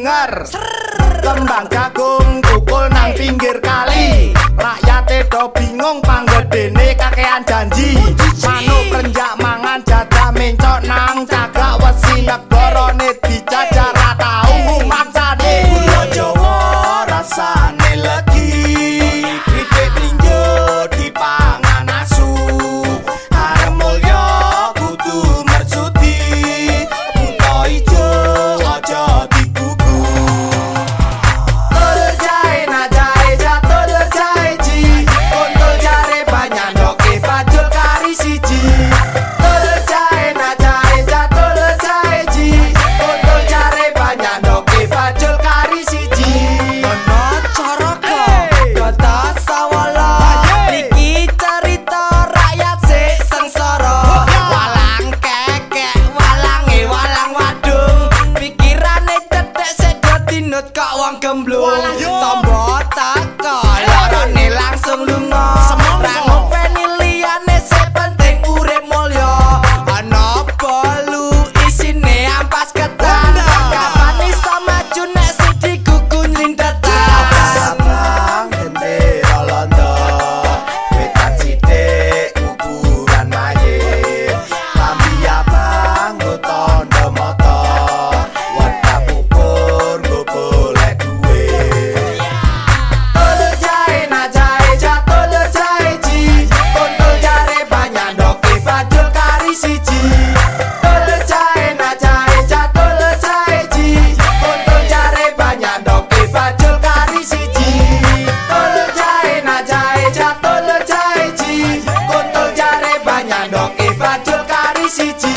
denger. Kembang jagung tukul nang pinggir kali. Rakyate do bingung panggedene kakean janji. Manuk renjak mangan jadah mencok nang cagak wesi negarane dijajar ra tau maksane. Gula Jawa rasane legi. Kripik blinjo dipangan asu. Arep mulya kudu mercuti. Buta ijo aja digugu. Tol jae na jae jatuh jae ji. Kontol jare banyak ndoke bajul kari siji. Tol jae na jae jatuh jae ji. Kontol jare banyak ndoke bajul kari siji. Ono cara kata sawala. Iki cerita rakyat sik sengsara. Walang kekek walange walang wadung. Pikirane cedhek sedo dinut kok wong gemblung. Tombo teko lorone langsung lunga. Ra ngopeni liyane sing penting urip mulya. Ana bolu isine ampas ketan. Kapan iso maju nek siji gugu nyrindetan. Abang gendera londo. Wetan sithik ukuran mayit. Lambi abang go tondo moto. Wedap ukur go golek duit. Tol jae na jae jatuh jae ji. Kontol jare banyak ndoke bajul kari siji. Tol jae na jae jatuh jae ji. Kontol jare banyak ndoke bajul kari siji. Tol jae na jae jatuh jae ji. Kontol jare banyak ndoke bajul kari siji.